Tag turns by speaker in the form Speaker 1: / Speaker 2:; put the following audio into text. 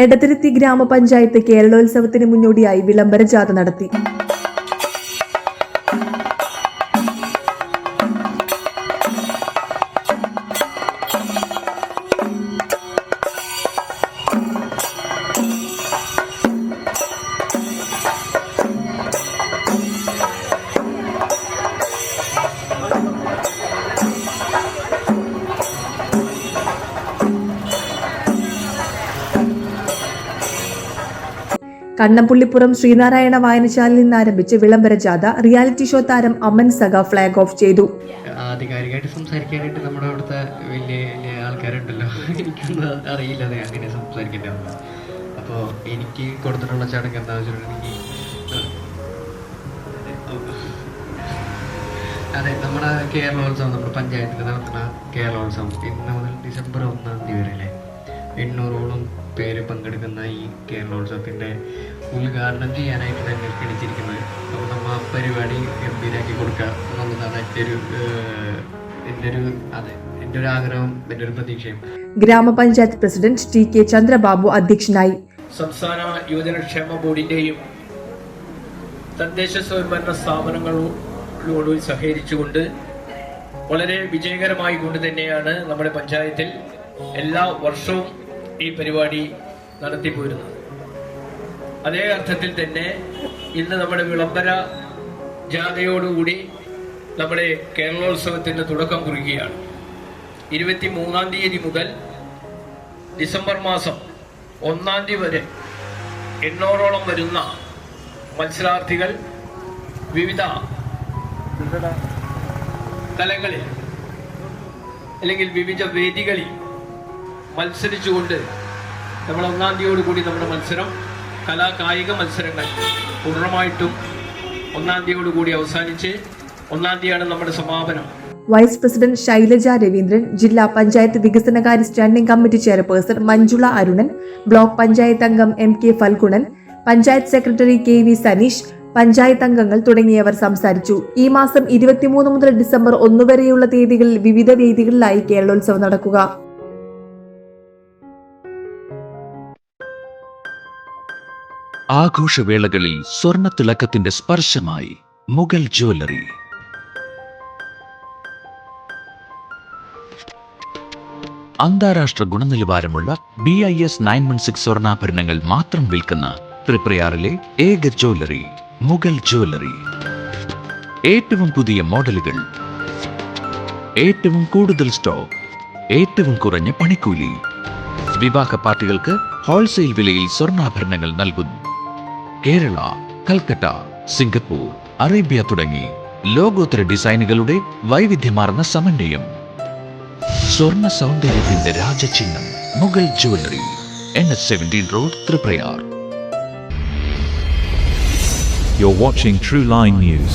Speaker 1: എടത്തിരുത്തി ഗ്രാമപഞ്ചായത്ത് കേരളോത്സവത്തിന് മുന്നോടിയായി വിളംബര ജാഥ നടത്തി. കണ്ണമ്പുള്ളിപ്പുറം ശ്രീനാരായണ വായനശാലയിൽ നിന്ന് ആരംഭിച്ച് വിളംബര ജാഥ റിയാലിറ്റി ഷോ താരം അമൻ സഗ ഫ്ലാഗ് ഓഫ് ചെയ്തു.
Speaker 2: ആധികാരികമായിട്ട് സംസാരിക്കാനായിട്ട് നമ്മുടെ അവിടുത്തെ വലിയ വലിയ ആൾക്കാരുണ്ടല്ലോ, എനിക്കൊന്നും അറിയില്ല അങ്ങനെ സംസാരിക്കേണ്ടത്. അപ്പോൾ എനിക്ക് കൊടുത്തിട്ടുള്ള ചടങ്ങ് എന്താണെന്ന് വെച്ചിട്ടുണ്ടെങ്കിൽ, അതെ, നമ്മുടെ കേരളോത്സവം, നമ്മുടെ പഞ്ചായത്തിൽ നടത്തുന്ന കേരളോത്സവം ഇന്ന് മുതൽ ഡിസംബർ 1 വരെ അല്ലേ, 800ഓളം പേര് പങ്കെടുക്കുന്ന ഈ കേരളോത്സവത്തിൻ്റെ ഉദ്ഘാടനം ചെയ്യാനായിട്ട് തന്നെ ക്ഷണിച്ചിരിക്കുന്നത്. അപ്പോൾ നമ്മൾ ആ പരിപാടി ഗംഭീരാക്കി കൊടുക്കുക എന്നുള്ളതാണ് എൻ്റെ ഒരു ആഗ്രഹം, എൻ്റെ ഒരു പ്രതീക്ഷയും.
Speaker 1: ഗ്രാമപഞ്ചായത്ത് പ്രസിഡന്റ് TK ചന്ദ്രബാബു അധ്യക്ഷനായി.
Speaker 3: സംസ്ഥാന യുവജനക്ഷേമ ബോർഡിൻ്റെയും തദ്ദേശ സ്വയംഭരണ സ്ഥാപനങ്ങളോട് സഹകരിച്ചുകൊണ്ട് വളരെ വിജയകരമായി കൊണ്ട് തന്നെയാണ് നമ്മുടെ പഞ്ചായത്തിൽ എല്ലാ വർഷവും ഈ പരിപാടി നടത്തിപ്പോരുന്നത്. അതേ അർത്ഥത്തിൽ തന്നെ ഇന്ന് നമ്മുടെ വിളംബര ജാഥയോടുകൂടി നമ്മുടെ കേരളോത്സവത്തിന് തുടക്കം കുറിക്കുകയാണ്. 23-ാം തീയതി മുതൽ ഡിസംബർ മാസം 1-ാം തീയതി വരെ 800ഓളം വരുന്ന മത്സരാർത്ഥികൾ വിവിധ തലങ്ങളിൽ അല്ലെങ്കിൽ വിവിധ വേദികളിൽ മത്സരിച്ചുകൊണ്ട് നമ്മൾ 1-ാം തീയതിയോടുകൂടി നമ്മുടെ മത്സരം, കലാകായിക മത്സരങ്ങൾ പൂർണ്ണമായിട്ടും 1-ാം തീയതിയോടുകൂടി അവസാനിച്ച് 1-ാം തീയതിയാണ് നമ്മുടെ സമാപനം.
Speaker 1: വൈസ് പ്രസിഡന്റ് ശൈലജ രവീന്ദ്രൻ, ജില്ലാ പഞ്ചായത്ത് വികസനകാര്യ standing committee chairperson Manjula Arunan, block panchayat അംഗം MK Phalgunan, panchayat secretary KV Saneesh, panchayat അംഗങ്ങൾ തുടങ്ങിയവർ സംസാരിച്ചു. ഈ മാസം 23 മുതൽ ഡിസംബർ 1 വരെയുള്ള തീയതികളിൽ വിവിധ വേദികളിലായി കേരളോത്സവം നടക്കുക.
Speaker 4: ആഘോഷവേളകളിൽ സ്വർണ്ണ തിളക്കത്തിന്റെ സ്പർശമായി മുഗൾ ജ്വല്ലറി. അന്താരാഷ്ട്ര ഗുണനിലവാരമുള്ള BIS 916 സ്വർണ്ണാഭരണങ്ങൾ മാത്രം വിൽക്കുന്ന തൃപ്രയാറിലെ ഏക ജ്വല്ലറി മുഗൾ ജ്വല്ലറി. ഏറ്റവും പുതിയ മോഡലുകൾ, ഏറ്റവും കൂടുതൽ സ്റ്റോക്ക്, ഏറ്റവും കുറഞ്ഞ പണിക്കൂലി. വിവാഹ പാർട്ടികൾക്ക് ഹോൾസെയിൽ വിലയിൽ സ്വർണ്ണാഭരണങ്ങൾ നൽകുന്നു. കേരള, കൽക്കട്ട, സിംഗപ്പൂർ, അറേബ്യ തുടങ്ങി ലോകോത്തര ഡിസൈനുകളുടെ വൈവിധ്യമാർന്ന സമന്വയം. സ്വർണ്ണ സൗന്ദര്യത്തിന്റെ രാജചിഹ്നം Mughal jewellery, NH17 road, Triprayar.
Speaker 5: You're watching True Line News.